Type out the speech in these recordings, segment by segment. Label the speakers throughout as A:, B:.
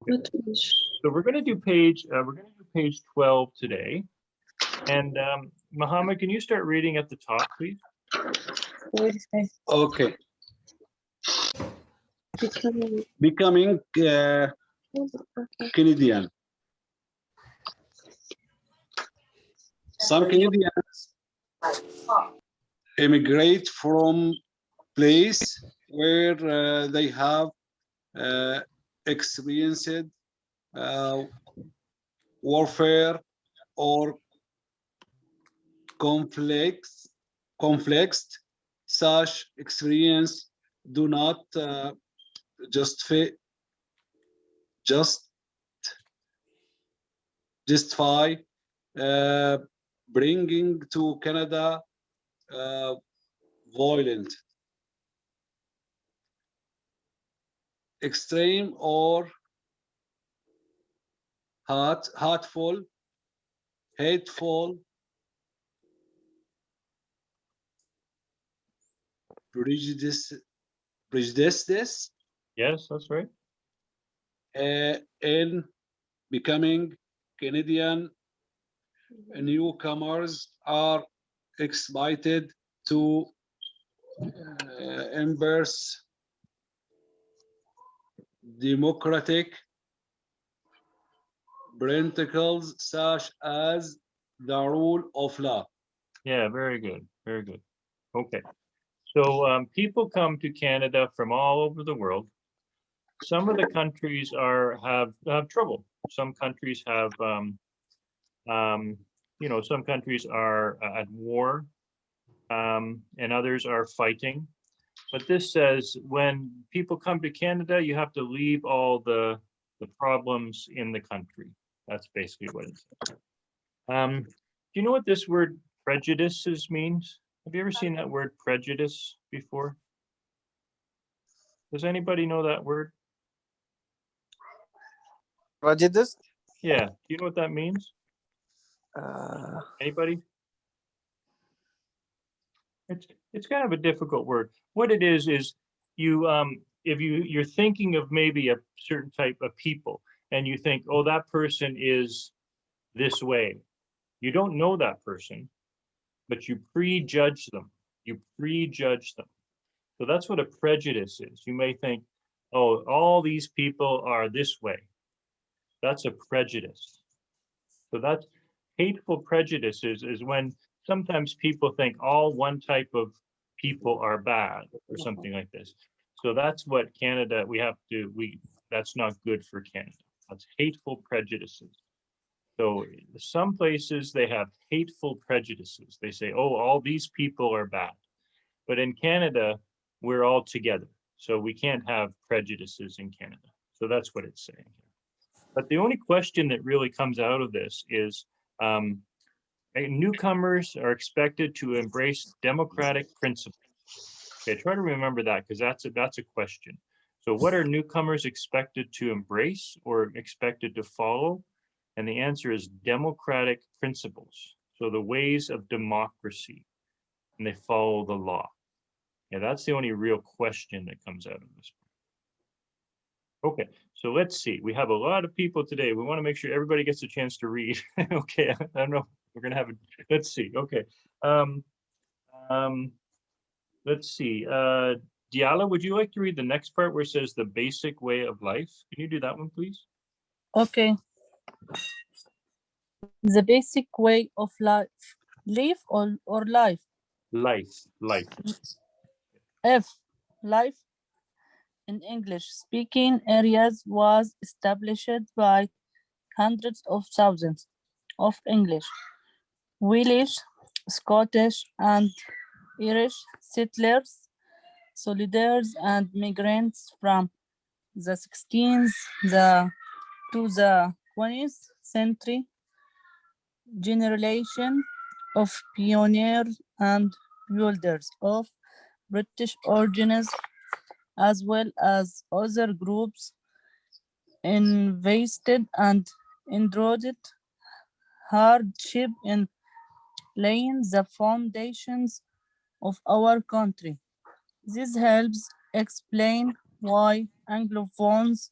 A: What page?
B: So we're going to do page 12 today. And Muhammad, can you start reading at the top, please?
C: Okay.
A: Becoming
C: Becoming Canadian. Some Canadians immigrate from place where they have experienced warfare or conflicts. Such experience do not justify bringing to Canada violent, extreme, or hateful, prejudices
B: Yes, that's right.
C: in becoming Canadian. Newcomers are expected to embrace democratic principles such as the rule of law.
B: Yeah, very good. Very good. Okay. So people come to Canada from all over the world. Some of the countries have trouble. Some countries have, some countries are at war, and others are fighting. But this says when people come to Canada, you have to leave all the problems in the country. That's basically what it says. Do you know what this word prejudices means? Have you ever seen that word prejudice before? Does anybody know that word?
D: Prejudice?
B: Yeah. Do you know what that means? Anybody? It's kind of a difficult word. What it is you if you're thinking of maybe a certain type of people and you think, oh, that person is this way. You don't know that person, but you prejudge them. You prejudge them. So that's what a prejudice is. You may think, oh, all these people are this way. That's a prejudice. So that's hateful prejudices is when sometimes people think all one type of people are bad or something like this. So that's what Canada, that's not good for Canada. That's hateful prejudices. So some places they have hateful prejudices. They say, oh, all these people are bad. But in Canada, we're all together. So we can't have prejudices in Canada. So that's what it's saying. But the only question that really comes out of this is newcomers are expected to embrace democratic principles. Okay, try to remember that because that's a question. So what are newcomers expected to embrace or expected to follow? And the answer is democratic principles. So the ways of democracy, and they follow the law. Yeah, that's the only real question that comes out of this. Okay, so let's see. We have a lot of people today. We want to make sure everybody gets a chance to read. Okay, I don't know. We're gonna have let's see. Okay. Let's see. Diala, would you like to read the next part where it says the basic way of life? Can you do that one, please?
E: Okay. The basic way of life. Live or life?
B: Life.
E: F. Life in English-speaking areas was established by hundreds of thousands of English, Welsh, Scottish, and Irish settlers, soldiers, and migrants from the 16th to the 20th century. Generation of pioneers and builders of British origins, as well as other groups, invested and endured hardship in laying the foundations of our country. This helps explain why Anglophones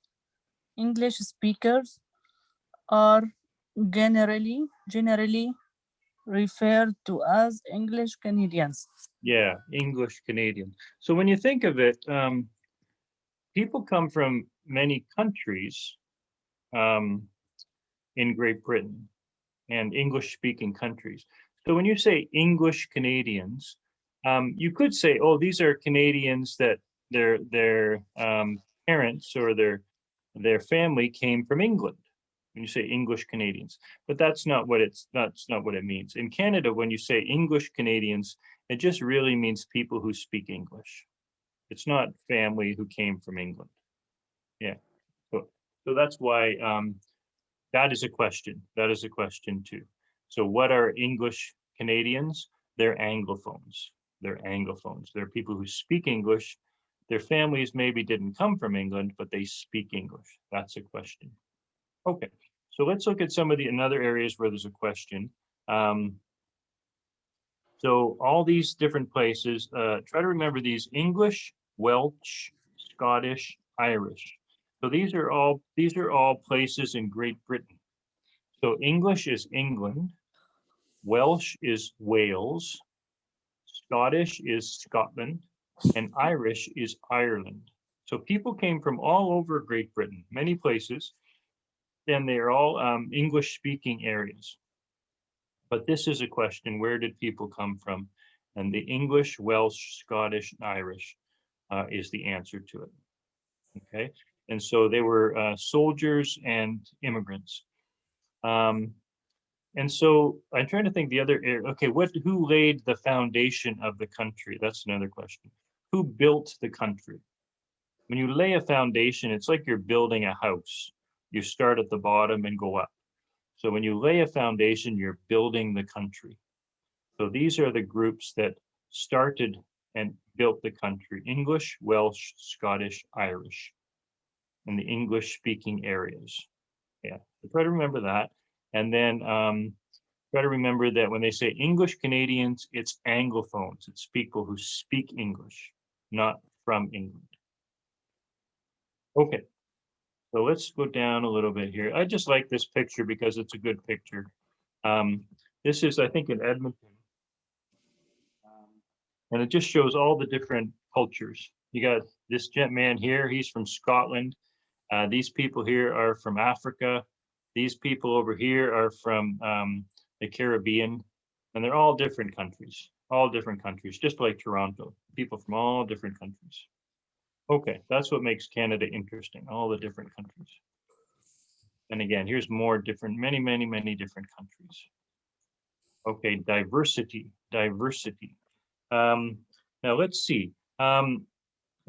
E: English speakers are generally referred to as English Canadians.
B: Yeah, English Canadian. So when you think of it, people come from many countries in Great Britain and English-speaking countries. So when you say English Canadians, you could say, oh, these are Canadians that their parents or their family came from England. When you say English Canadians, but that's not what it means. In Canada, when you say English Canadians, it just really means people who speak English. It's not family who came from England. Yeah. So that's why that is a question. That is a question too. So what are English Canadians? They're Anglophones. They're Anglophones. They're people who speak English. Their families maybe didn't come from England, but they speak English. That's a question. Okay, so let's look at some of the other areas where there's a question. So all these different places, try to remember these: English, Welsh, Scottish, Irish. So these are all places in Great Britain. So English is England, Welsh is Wales, Scottish is Scotland, and Irish is Ireland. So people came from all over Great Britain, many places, and they're all English-speaking areas. But this is a question: where did people come from? And the English, Welsh, Scottish, and Irish is the answer to it. Okay, and so they were soldiers and immigrants. And so I'm trying to think the other area. Okay, who laid the foundation of the country? That's another question. Who built the country? When you lay a foundation, it's like you're building a house. You start at the bottom and go up. So when you lay a foundation, you're building the country. So these are the groups that started and built the country: English, Welsh, Scottish, Irish, in the English-speaking areas. Yeah, so try to remember that. And then try to remember that when they say English Canadians, it's Anglophones. It's people who speak English, not from England. Okay, so let's go down a little bit here. I just like this picture because it's a good picture. This is, I think, in Edmonton. And it just shows all the different cultures. You got this man here, he's from Scotland. These people here are from Africa. These people over here are from the Caribbean, and they're all different countries, just like Toronto, people from all different countries. Okay, that's what makes Canada interesting, all the different countries. And again, here's more different, many different countries. Okay, diversity. Now let's see.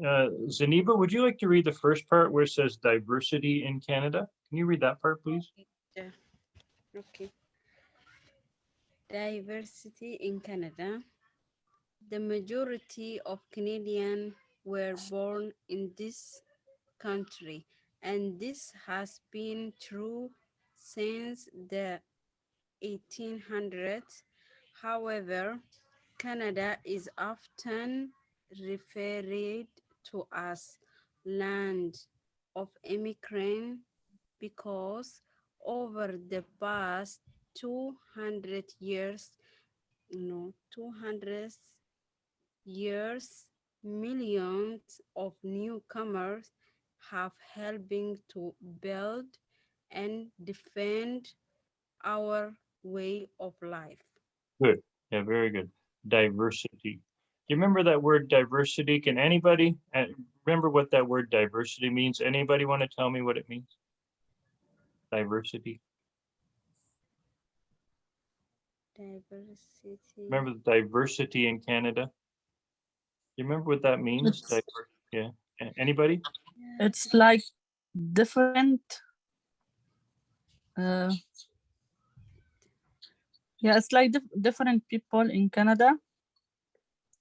B: Zaniba, would you like to read the first part where it says diversity in Canada? Can you read that part, please?
A: Yeah. Okay. Diversity in Canada. The majority of Canadians were born in this country, and this has been true since the 1800s. However, Canada is often referred to as land of immigrants because over the past 200 years, 200 years, millions of newcomers have helping to build and defend our way of life.
B: Good. Yeah, very good. Diversity. Do you remember that word diversity? Can anybody remember what that word diversity means? Anybody want to tell me what it means? Diversity.
A: Diversity.
B: Remember the diversity in Canada? Do you remember what that means? Yeah. Anybody?
E: It's like different. Yeah, it's like different people in Canada.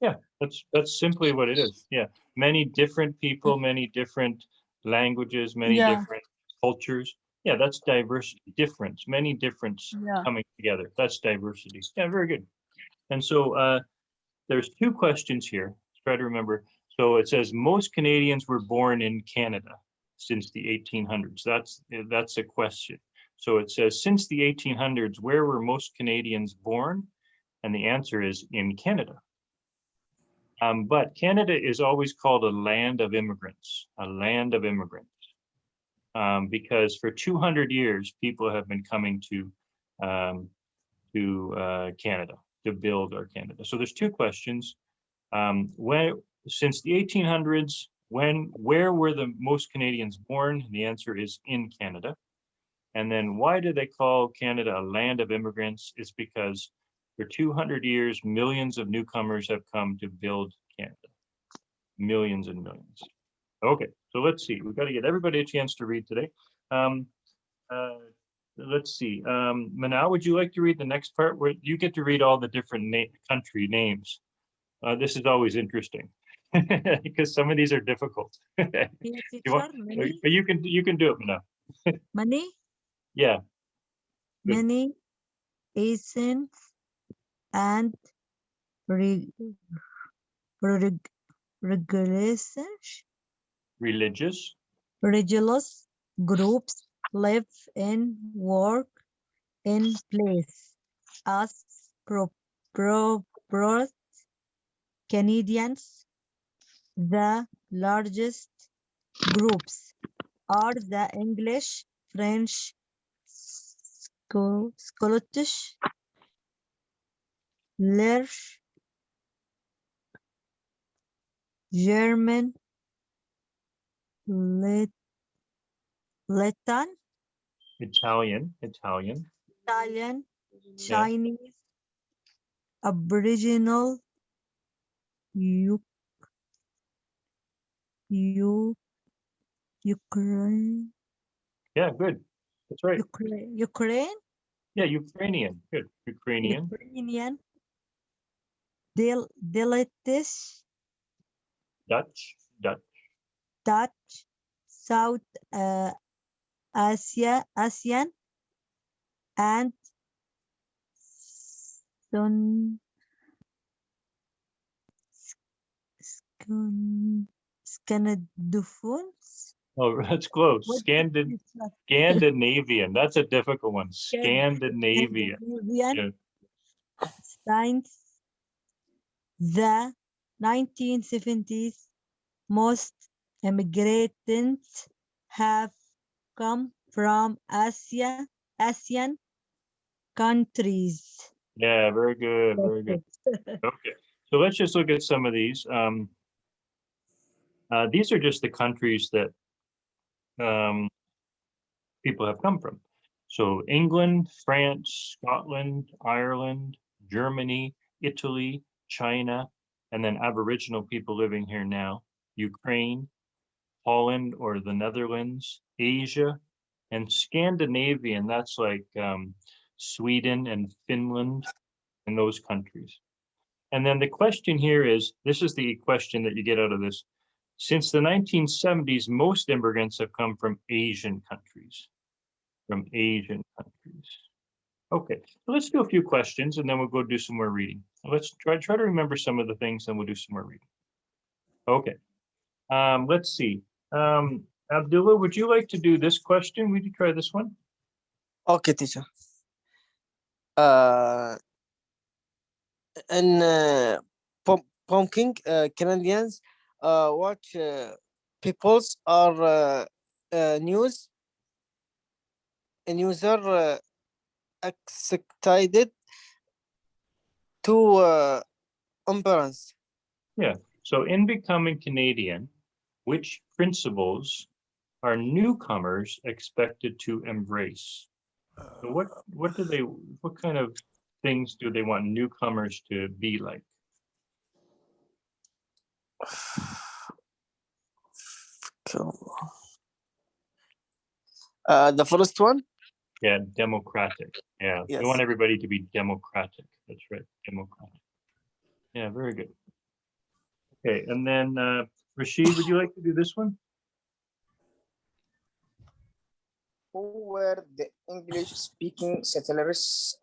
B: Yeah, that's simply what it is. Yeah, many different people, many different languages, many different cultures. Yeah, that's diversity, difference, many difference coming together. That's diversity. Yeah, very good. And so there's two questions here. Let's try to remember. So it says most Canadians were born in Canada. since the 1800s? That's a question. So it says, since the 1800s, where were most Canadians born? And the answer is in Canada. But Canada is always called a land of immigrants, because for 200 years, people have been coming to Canada to build our Canada. So there's two questions. Since the 1800s, where were the most Canadians born? The answer is in Canada. And then why do they call Canada a land of immigrants? It's because for 200 years, millions of newcomers have come to build Canada. Millions and millions. Okay, so let's see. We've got to get everybody a chance to read today. Let's see. Manal, would you like to read the next part where you get to read all the different country names? This is always interesting because some of these are difficult.
D: Here, teacher, many,
B: But you can do it, Manal.
D: many,
B: Yeah. Good.
D: many ancients and regulations,
B: Religious.
D: religious groups live and work in place as proper Canadians. The largest groups are the English, French, Scottish, Irish, German, Latin,
B: Italian.
D: Italian,
B: Yeah.
D: Chinese, Aboriginal, Ukraine,
B: Yeah, good. That's right.
D: Ukraine,
B: Yeah, Ukrainian. Good. Ukrainian.
D: Ukrainian, Delish,
B: Dutch.
D: Dutch, South Asian, and Sun, Scandinavians.
B: Oh, that's close.
D: What
B: Scandinavian. That's a difficult one. Scandinavian.
D: Scandinavian
B: Yeah.
D: since the 1970s, most immigrants have come from Asian countries.
B: Yeah, very good. Very good. Okay. So let's just look at some of these. These are just the countries that people have come from. So England, France, Scotland, Ireland, Germany, Italy, China, and then Aboriginal people living here now, Ukraine, Holland or the Netherlands, Asia, and Scandinavian, that's like Sweden and Finland and those countries. And then the question here is, this is the question that you get out of this. Since the 1970s, most immigrants have come from Asian countries. Okay, so let's do a few questions and then we'll go do some more reading. Let's try to remember some of the things and we'll do some more reading. Okay, let's see. Abdullah, would you like to do this question? Would you try this one?
F: Okay, teacher. In pumpkin, Canadians watch peoples are news and user excited to embrace.
B: Yeah, so in becoming Canadian, which principles are newcomers expected to embrace? So what kind of things do they want newcomers to be like?
F: The first one?
B: Yeah, democratic. Yeah,
F: Yes.
B: we want everybody to be democratic. That's right, democratic. Yeah, very good. Okay, and then Rashid, would you like to do this one?
G: Who were the English-speaking settlers?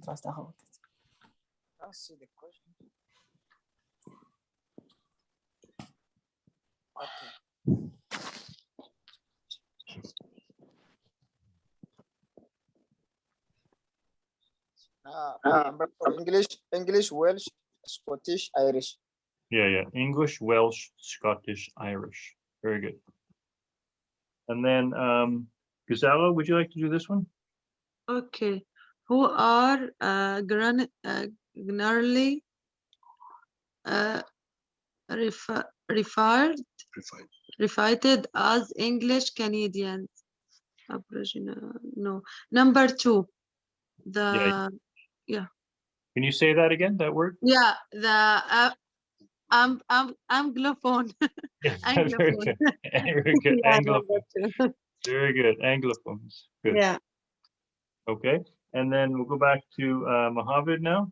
G: That's the question. for English, Welsh, Scottish, Irish.
B: Yeah. English, Welsh, Scottish, Irish. Very good. And then, Gisela, would you like to do this one?
H: Okay. Who are generally referred as English Canadians? Aboriginal. No. Number 2. The
B: Can you say that again, that word?
H: the Anglophone.
B: Yeah, very
H: Anglophone.
B: good. Very good.
H: Yeah,
B: Anglophone.
H: number 2.
B: Very good. Anglophones. Good.
H: Yeah.
B: Okay. And then we'll go back to Mohammed now.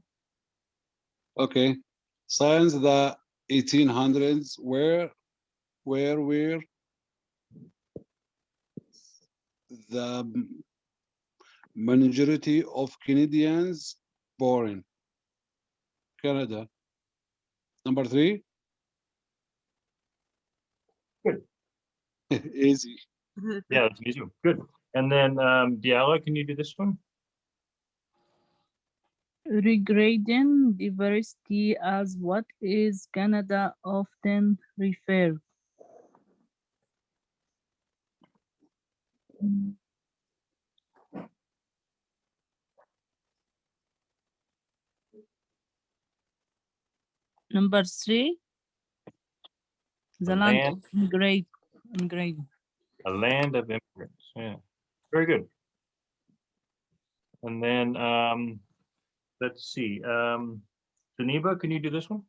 C: Okay. Since the 1800s, where were the majority of Canadians born? Canada. Number 3.
B: Good.
C: Easy.
B: Yeah, that's an easy one. Good. And then Diala, can you do this one?
E: Regarding diversity as what is Canada often referred. Number 3, the land
B: land.
E: of ingredient.
B: A land of immigrants. Yeah. Very good. And then let's see. Zaniba, can you do this one?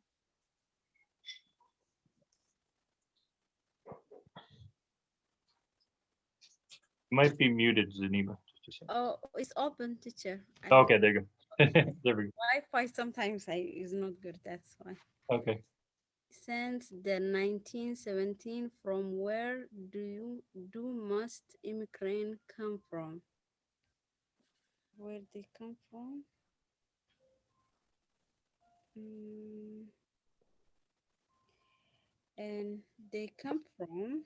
B: You might be muted, Zaniba. Just a second.
A: Oh, it's open, teacher.
B: Okay, there you go. There we go.
A: Wi-Fi sometimes is not good. That's why.
B: Okay.
A: Since the 1917, from where do most immigrants come from? Where they come from? And they come from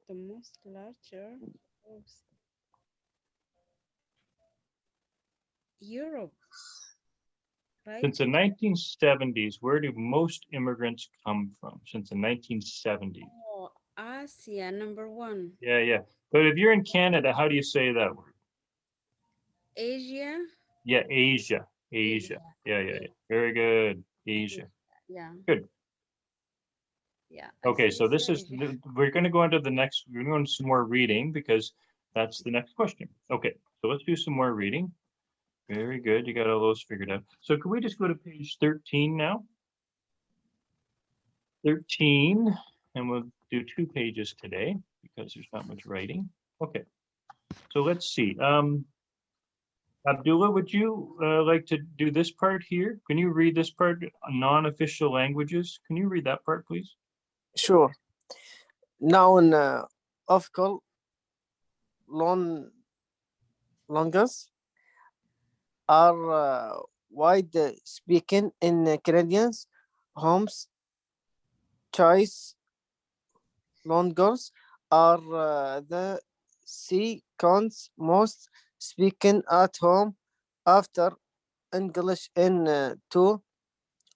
A: the most larger groups. Europe, right?
B: Since the 1970s, where do most immigrants come from? Since the 1970s.
A: Oh, Asia, number 1.
B: Yeah. But if you're in Canada, how do you say that word?
A: Asia.
B: Yeah, Asia. Yeah. Very good. Asia.
A: Yeah.
B: Good.
A: Yeah.
B: Okay, so this is,
A: Asia.
B: we're going to go into the next, we're going to some more reading because that's the next question. Okay, so let's do some more reading. Very good. You got all those figured out. So can we just go to page 13 now? 13, and we'll do 2 pages today because there's not much writing. Okay, so let's see. Abdullah, would you like to do this part here? Can you read this part, non-official languages? Can you read that part, please?
F: Sure. Noun official languages are wide speaking in Canadians homes. Choice languages are the second most speaking at home after English in 2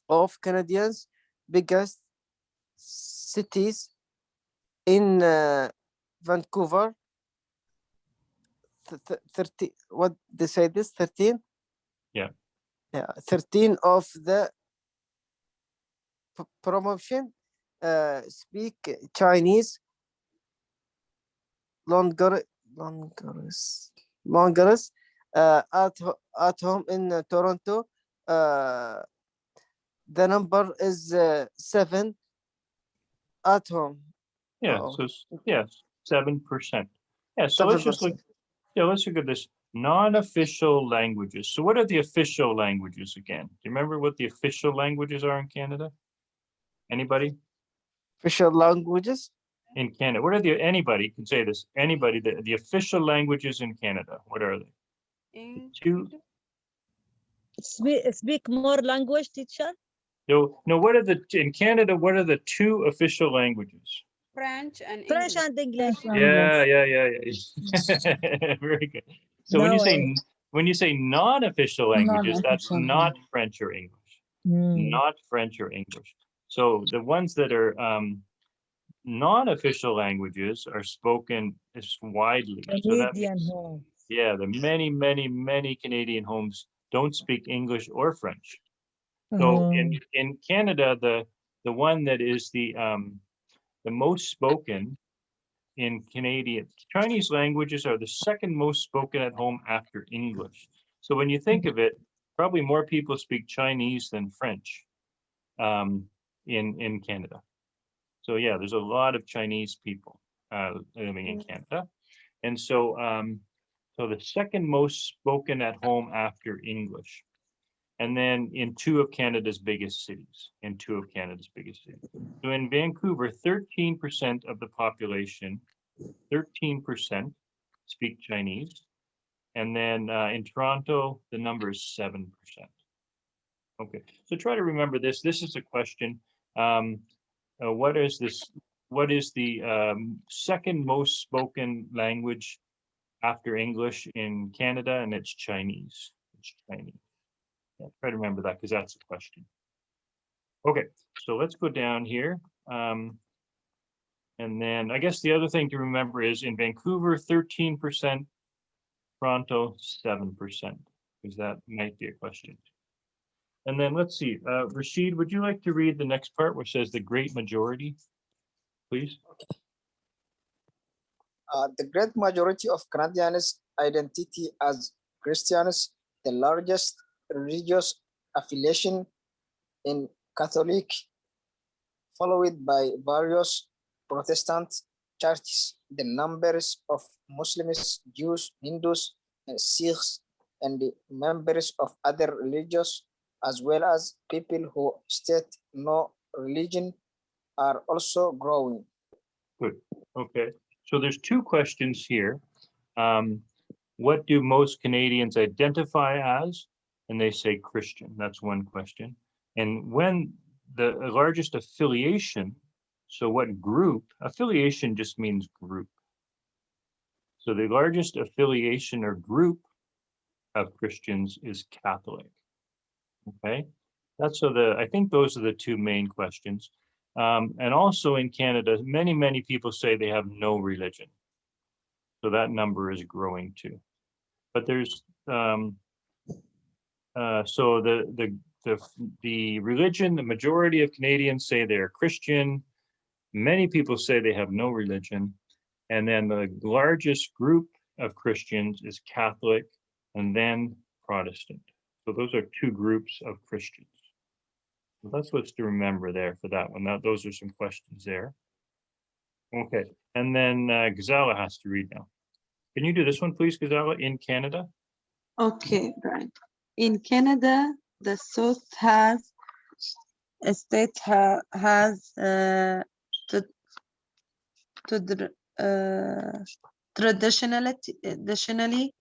F: of Canadians' biggest cities in Vancouver. 13, what they say this 13?
B: Yeah.
F: 13 of the promotion speak Chinese longer at home in Toronto. The number is 7 at home.
B: Yeah,
F: Uh-oh.
B: so yes, 7%. Yeah, so let's just look.
F: 7%.
B: Yeah, let's look at this. Non-official languages. So what are the official languages again? Do you remember what the official languages are in Canada? Anybody?
F: Official languages?
B: In Canada, what are the, anybody can say this, anybody, the official languages in Canada, what are they?
A: In
B: 2,
D: Speak more language, teacher.
B: no, what are the, in Canada, what are the 2 official languages?
A: French and
D: French
A: English.
D: and English.
B: Yeah. Very good. So when you
D: No
B: say
D: way.
B: when you say non-official languages, that's
E: Non-official
B: not French or English. Not French or English. So the ones that are non-official languages are spoken as widely. So that
D: Canadian
B: means,
D: home.
B: yeah, the many Canadian homes don't speak English or French. So in Canada, the one that is the most spoken in Canadian, Chinese languages are the second most spoken at home after English. So when you think of it, probably more people speak Chinese than French in Canada. So yeah, there's a lot of Chinese people living in Canada. And so, so the second most spoken at home after English. And then in two of Canada's biggest cities, So in Vancouver, 13% of the population, 13% speak Chinese. And then in Toronto, the number is 7%. Okay, so try to remember this. This is a question. What is the second most spoken language after English in Canada? And it's Chinese. It's Chinese. Yeah, try to remember that because that's a question. Okay, so let's go down here. And then I guess the other thing to remember is in Vancouver, 13%, Toronto, 7%, because that might be a question. And then let's see, Rashid, would you like to read the next part which says the great majority, please?
G: The great majority of Canadians identity as Christians, the largest religious affiliation in Catholic, followed by various Protestant churches. The numbers of Muslims, Jews, Hindus, and Sikhs, and the members of other religions, as well as people who state no religion, are also growing.
B: Good. Okay. So there's two questions here. What do most Canadians identify as? And they say Christian. That's one question. And when the largest affiliation, so what group? Affiliation just means group. So the largest affiliation or group of Christians is Catholic. Okay. That's so I think those are the two main questions. And also in Canada, many people say they have no religion. So that number is growing too. But there's so the religion, the majority of Canadians say they're Christian. Many people say they have no religion. And then the largest group of Christians is Catholic and then Protestant. So those are two groups of Christians. So that's what's to remember there for that one. Now, those are some questions there. Okay, and then Gazala has to read now. Can you do this one, please, Gazala, in Canada?
H: Okay, Brian. In Canada, the South has a state has traditionally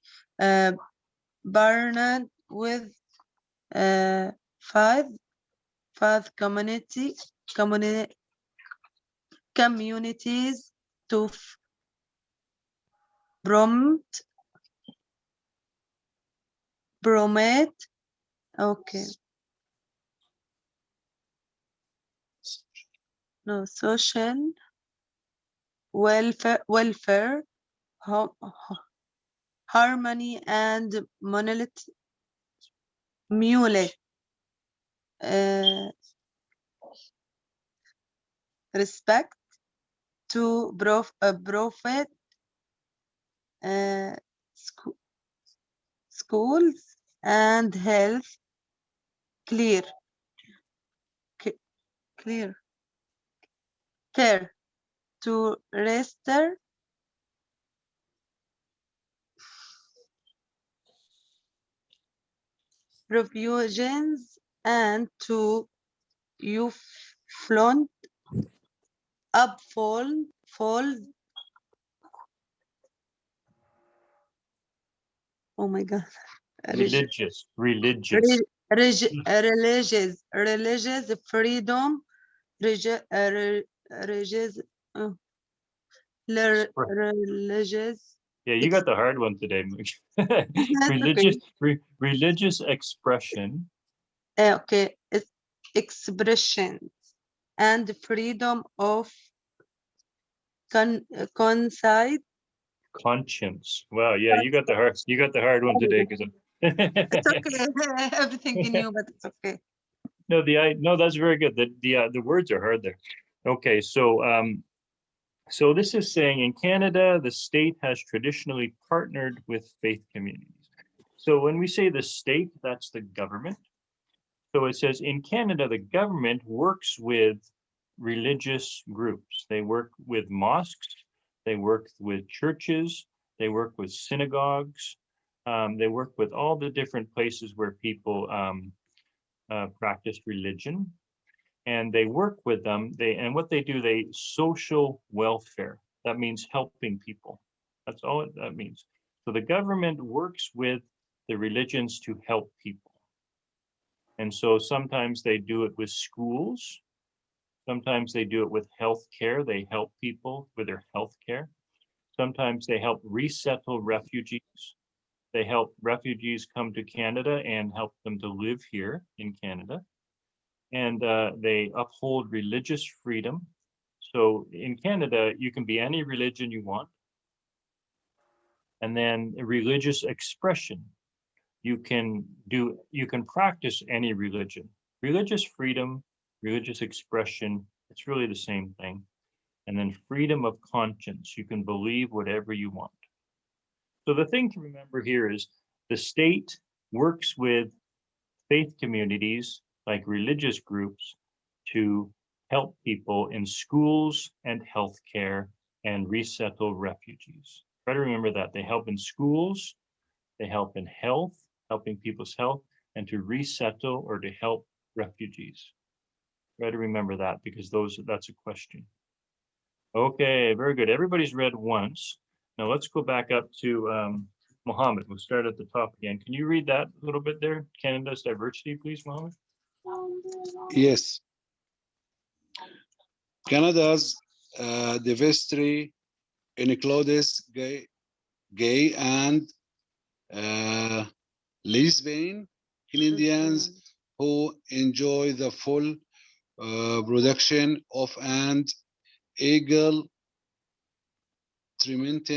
H: burned with five communities to promote okay no social welfare harmony and respect to profit schools and health care to restore refugees and to uphold oh my god
B: Religious
H: religious freedom religious religious
B: Yeah, you got the hard one today. Religious expression.
H: Okay, it's expressions and freedom of conceit.
B: Conscience. Wow, yeah, you got the hard one today because
H: It's okay. Everything in you, but it's okay.
B: no, that's very good. The words are hard there. Okay, so this is saying in Canada, the state has traditionally partnered with faith communities. So when we say the state, that's the government. So it says in Canada, the government works with religious groups. They work with mosques, they work with churches, they work with synagogues, they work with all the different places where people practice religion. And they work with them. And what they do, they social welfare. That means helping people. That's all that means. So the government works with the religions to help people. And so sometimes they do it with schools. Sometimes they do it with healthcare. They help people with their healthcare. Sometimes they help resettle refugees. They help refugees come to Canada and help them to live here in Canada. And they uphold religious freedom. So in Canada, you can be any religion you want. And then religious expression. You can practice any religion. Religious freedom, religious expression, it's really the same thing. And then freedom of conscience. You can believe whatever you want. So the thing to remember here is the state works with faith communities like religious groups to help people in schools and healthcare and resettle refugees. Try to remember that. They help in schools, they help in health, helping people's health, and to resettle or to help refugees. Try to remember that because that's a question. Okay, very good. Everybody's read once. Now let's go back up to Mohammed. We'll start at the top again. Can you read that a little bit there? Canada's diversity, please, Mohammed.
I: Yes. Canada's diversity includes gay and lesbian Canadians who enjoy the full production of and equal treatment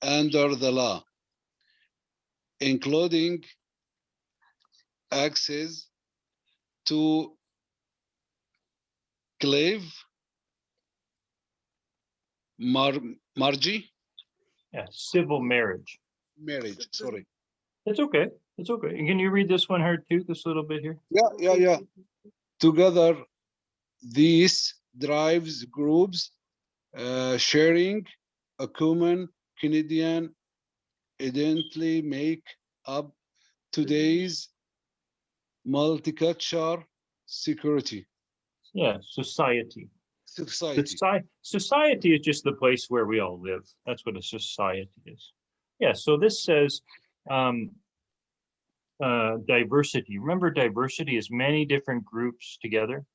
I: under the law, including access to clave, marriage.
B: Yeah, civil marriage.
I: Marriage, sorry.
B: It's okay. It's okay. And can you read this one hard too, this little bit here?
I: Yeah. Together, these drives groups sharing a common Canadian identity make up today's multicultural security.
B: Yeah, society.
I: Society.
B: Society is just the place where we all live. That's what a society is. Yeah, so this says diversity. Remember, diversity is many different groups together.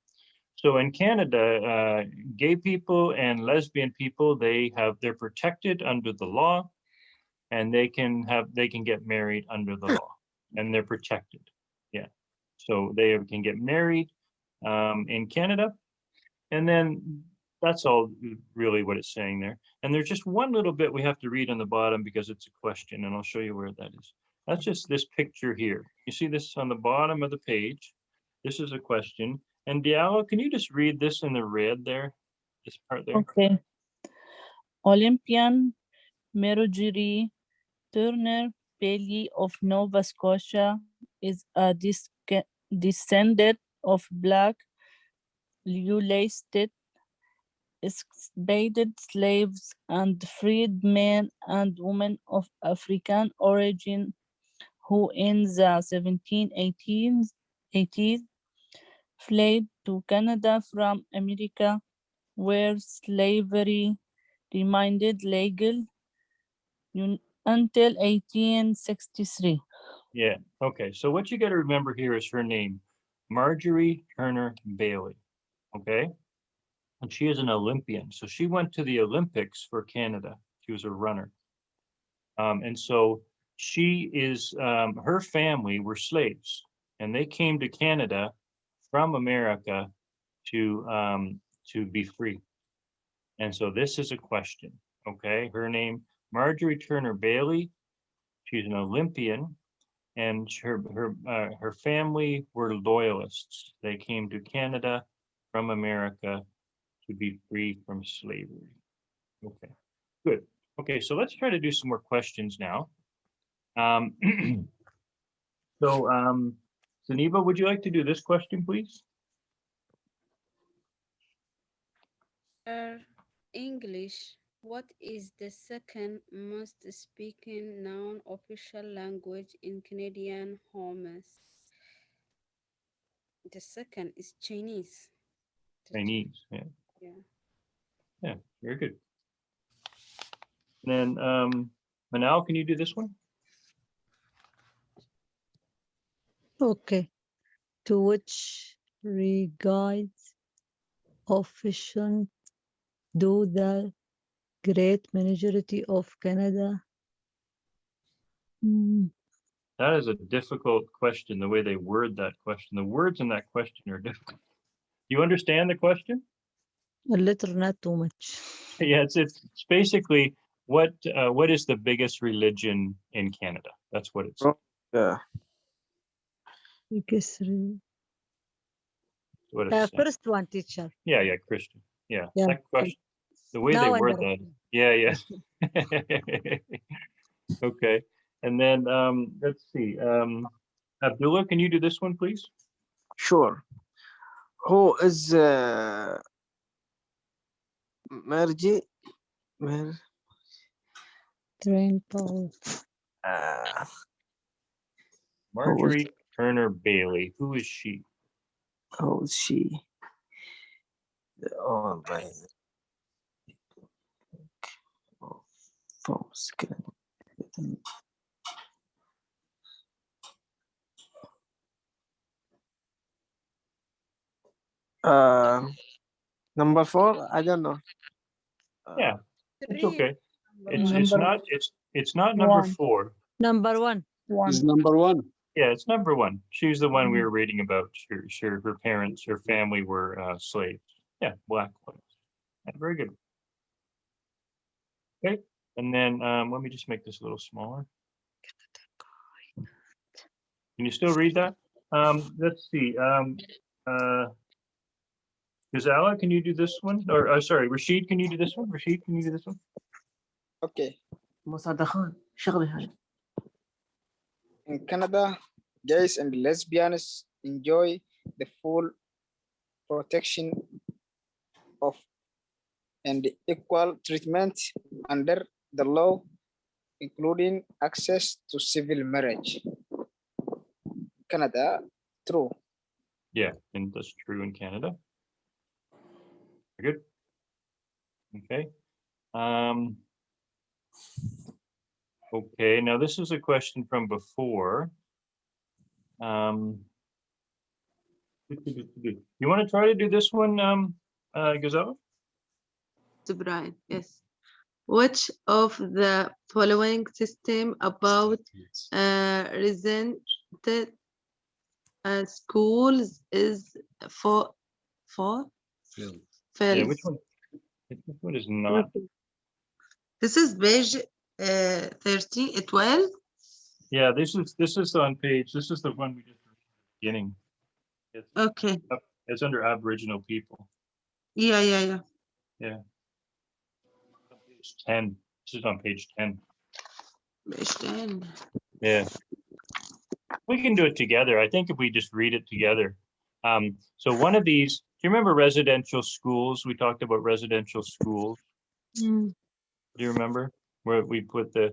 B: So in Canada, gay people and lesbian people, they're protected under the law, and they can get married under the law, and they're protected. Yeah, so they can get married in Canada, and then that's all really what it's saying there. And there's just one little bit we have to read on the bottom because it's a question, and I'll show you where that is. That's just this picture here. You see this on the bottom of the page. This is a question. And Diallo, can you just read this in the red there? This part there.
E: Okay. Olympian Marjorie Turner Bailey of Nova Scotia is a descendant of Black Lulasted expedited slaves and freed men and women of African origin who in the 1780s fled to Canada from America, where slavery remained legal until 1863.
B: Yeah, okay. So what you got to remember here is her name, Marjorie Turner Bailey, okay? And she is an Olympian. So she went to the Olympics for Canada. She was a runner. And so she is, her family were slaves, and they came to Canada from America to be free. And so this is a question, okay? Her name, Marjorie Turner Bailey. She's an Olympian, and her family were loyalists. They came to Canada from America to be free from slavery. Okay, good. Okay, so let's try to do some more questions now. Zaniba, would you like to do this question, please?
A: English. What is the second most spoken non-official language in Canadian homes? The second is Chinese.
B: Chinese, yeah.
A: Yeah.
B: Yeah, very good. And then, Manal, can you do this one?
D: Okay. To which regards official do the great majority of Canada?
B: That is a difficult question, the way they word that question. The words in that question are difficult. Do you understand the question?
D: A little, not too much.
B: Yeah, it's basically what is the biggest religion in Canada? That's what it's.
F: Yeah.
D: Biggest
B: What it's saying.
D: first one, teacher.
B: Yeah, Christian. Yeah,
D: Yeah,
B: that question, the way
D: Now
B: they
D: I
B: word that. Yeah. Okay, and then let's see. Abdullah, can you do this one, please?
F: Sure. Who is Margie?
D: Train Paul.
B: Marjorie Turner Bailey. Who is she?
F: Who is she? Oh my. Number 4. I don't know.
B: Yeah, it's
A: Three.
B: okay. It's not number
E: One.
B: 4.
D: Number one.
I: Is number 1.
B: Yeah, it's number 1. She's the one we were reading about. Her parents, her family were slaves. Yeah, black ones. Yeah, very good. Okay, and then let me just make this a little smaller. Can you still read that? Let's see. Ghazala, can you do this one? Or sorry, Rashid, can you do this one? Rashid, can you do this one?
G: Okay.
F: مصعد خان شغلي هاي.
G: In Canada, gays and lesbians enjoy the full protection of and equal treatment under the law, including access to civil marriage. Canada, true.
B: Yeah, and that's true in Canada. Very good. Okay. Okay, now this is a question from before. You want to try to do this one, Gazelle?
H: To Brian, yes. Which of the following system about resented schools is for
I: Failed.
B: Yeah,
H: fails?
B: which one? Which one is not?
H: This is page 13, 12.
B: Yeah, this is on page. This is the one we just read at the beginning.
H: Okay.
B: It's under Aboriginal people.
H: Yeah.
B: Yeah. Page 10. This is on page 10.
H: Page 10.
B: Yeah. We can do it together. I think if we just read it together. So one of these, do you remember residential schools? We talked about residential schools.
H: Mm.
B: Do you remember where we put the,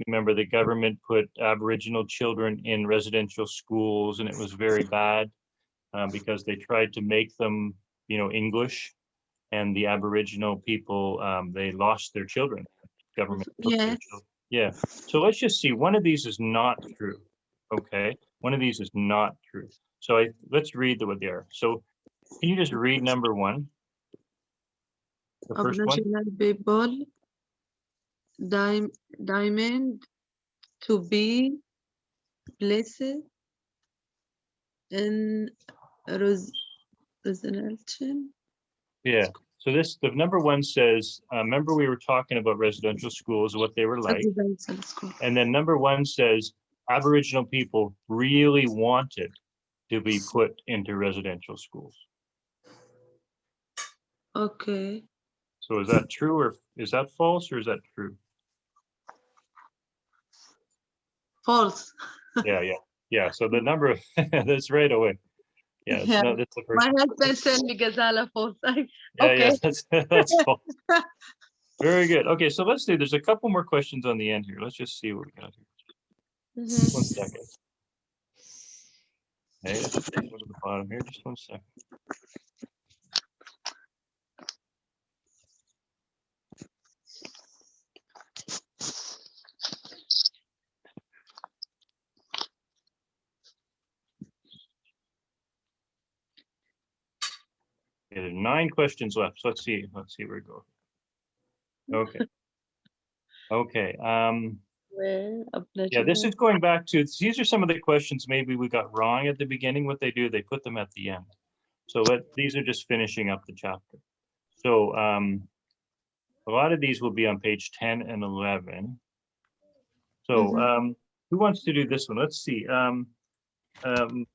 B: remember the government put Aboriginal children in residential schools, and it was very bad because they tried to make them, English, and the Aboriginal people, they lost their children. Government took their
H: Yes.
B: children. Yeah. So let's just see. One of these is not true. Okay. One of these is not true. So let's read what they are. So can you just read number 1? The first one?
H: Aboriginal people diamond to be placed in residential.
B: Yeah. So the number one says, remember we were talking about residential schools, what they were like.
H: Residential school.
B: And then number one says Aboriginal people really wanted to be put into residential schools.
H: Okay.
B: So is that true, or is that false, or is that true?
H: False.
B: Yeah. So the number, that's right away. Yeah,
H: Yeah.
B: no, that's the first.
H: My husband sent me Gazala false.
B: Yeah,
H: okay.
B: that's false. Very good. Okay, so let's see. There's a couple more questions on the end here. Let's just see what we got here.
H: Mhm.
B: 1 second. Okay, let's go to the bottom here. Just 1 second. Okay, there's 9 questions left. So let's see where we go. Okay. Okay.
H: Well,
B: Yeah, this is going back to, these are some of the questions maybe we got wrong at the beginning. What they do, they put them at the end. So these are just finishing up the chapter. So a lot of these will be on page 10 and 11. So who wants to do this one? Let's see.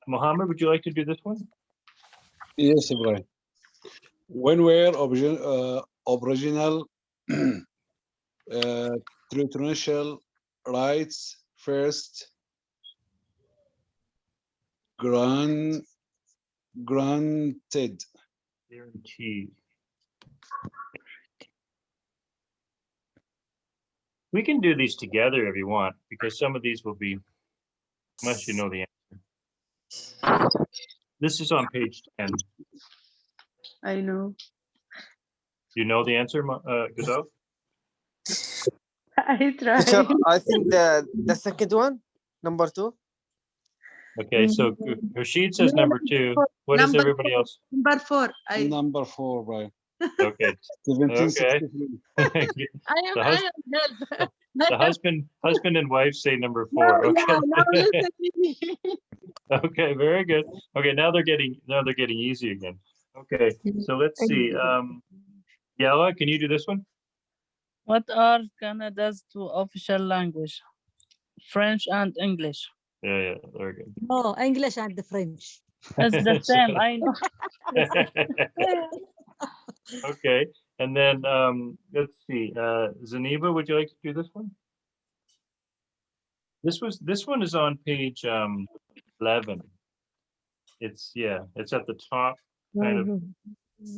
B: Mohammed, would you like to do this one?
I: Yes, Ibrahim. When were Aboriginal territorial rights first granted?
B: Guaranteed. We can do these together if you want, because some of these will be, unless you know the answer. This is on page 10.
H: I know.
B: You know the answer, Gazal?
H: I
F: Teacher,
H: tried.
F: I think the second one, number 2.
B: Okay, so Rashid says number 2. What is
H: Number
B: everybody else?
H: Number 4.
I: Number 4, Ibrahim.
B: Okay.
I: 1763.
B: The
H: I am help.
B: The husband and wife say number
H: No,
B: 4. Okay.
H: now listen to me.
B: Okay, very good. Okay, now they're getting easy again. Okay, so let's see. Yala, can you do this one?
E: What are Canada's 2 official language? French and English.
B: Yeah, very good.
D: No, English and the French.
E: It's the same, I know.
B: Okay, and then let's see. Zaniba, would you like to do this one? This one is on page 11. It's at the top, kind of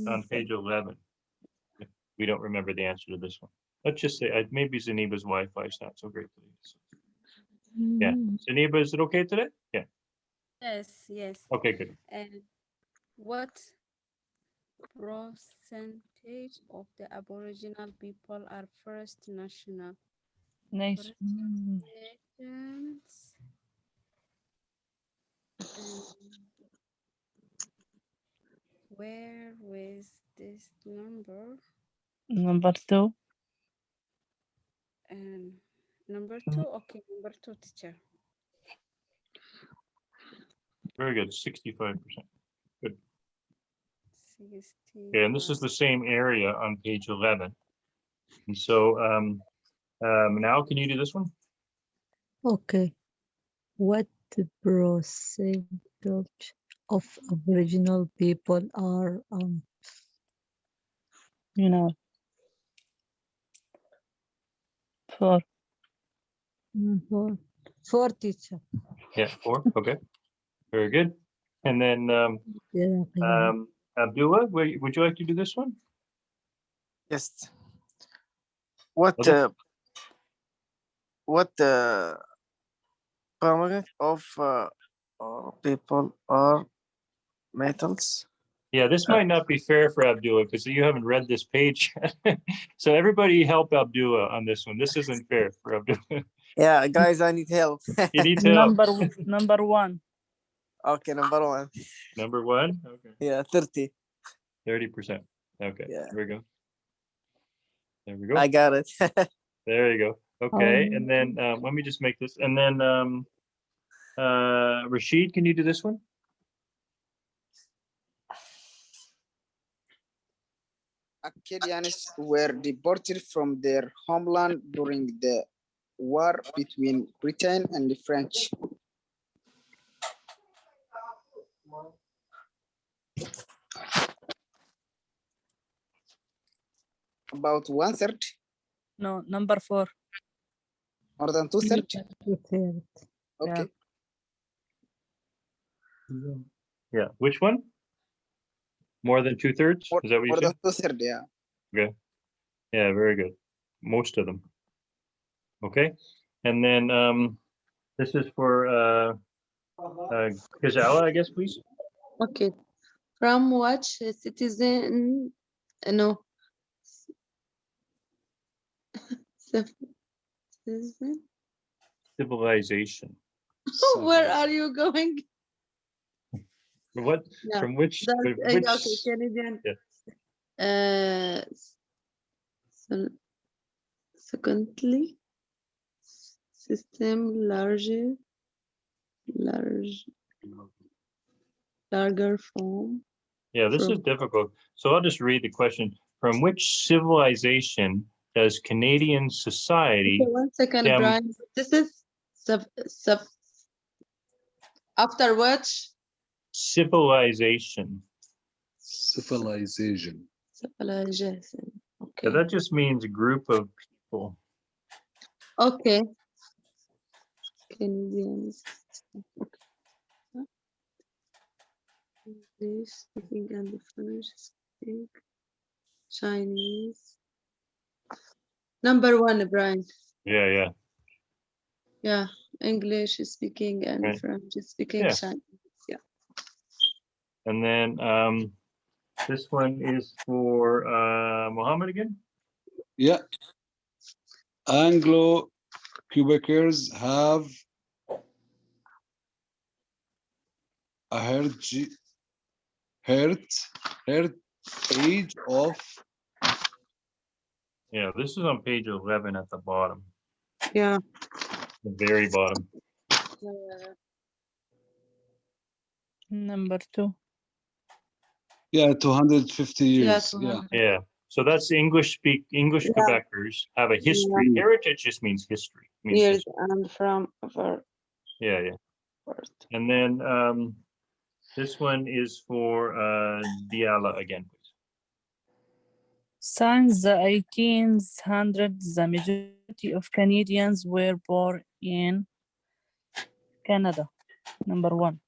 B: on page 11. We don't remember the answer to this one. Let's just say maybe Zaniba's Wi-Fi is not so great today. So. Yeah, Zaniba, is it okay today? Yeah.
A: Yes.
B: Okay, good.
A: And what percentage of the Aboriginal people are First National
E: Nation.
A: Nations? Where was this number?
E: Number 2.
A: Number 2. Okay, number 2, teacher.
B: Very good, 65%. Good.
A: 60.
B: Okay, and this is the same area on page 11. And so now can you do this one?
D: Okay. What percentage of Aboriginal people are
E: 4.
D: 4 teacher?
B: Yeah, 4. Okay, very good. And then Abdullah, would you like to do this one?
F: Yes. What permanent of people are metals?
B: Yeah, this might not be fair for Abdullah because you haven't read this page. So everybody help Abdullah on this one. This isn't fair for Abdullah.
F: Yeah, guys, I need help.
B: You need help.
E: Number 1.
F: Okay, number 1.
B: Number 1? Okay.
F: Yeah, 30.
B: 30%. Okay,
F: Yeah.
B: there we go. There we go.
F: I got it.
B: There you go. Okay,
E: Um,
B: and then let me just make this, and then Rashid, can you do this one?
G: Acadians were deported from their homeland during the war between Britain and the French. About 1/3,
E: no, number 4.
G: more than 2/3.
D: 2/3.
G: Okay.
B: Yeah, which one? More than 2/3?
G: More,
B: Is that what you
G: more
B: said?
G: than 2/3, yeah.
B: Okay. Yeah, very good. Most of them. Okay, and then this is for Gazala, I guess, please.
H: Okay. From which citizen? No. Citizen?
B: Civilization.
H: Where are you going?
B: What?
H: Yeah,
B: From which?
H: That's,
B: which
H: okay, Canadian.
B: Yeah.
H: So, secondly, system larger form.
B: Yeah, this is
H: From-
B: difficult. So I'll just read the question. From which civilization does Canadian society?
H: Okay, 1 second,
B: stem-
H: Brian. This is after which
B: Civilization.
I: Civilization.
H: civilization.
B: Yeah,
H: Okay.
B: that just means a group of people.
H: Okay. Canadians. Okay. English speaking and French speaking. Chinese. Number 1, Brian.
B: Yeah, yeah.
H: Yeah. English speaking and
B: Right.
H: French speaking.
B: Yeah.
H: Chinese. Yeah.
B: And then this one is for Mohammed again.
I: Yeah. Anglo-Quebecers have a heritage of
B: Yeah, this is on page 11 at the bottom,
H: Yeah.
B: the very bottom.
E: number 2.
I: 250 years. Yeah.
H: 200.
B: Yeah. So that's English
H: Yeah.
B: Quebecers have a history.
I: Yeah.
B: Heritage just means history. Means
H: Years
B: history.
H: and from over
B: Yeah, yeah.
H: birth.
B: And then this one is for Diala again, please.
E: Since the 1800s, the majority of Canadians were born in Canada. Number 1.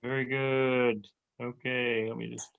B: Very good. Okay, let me just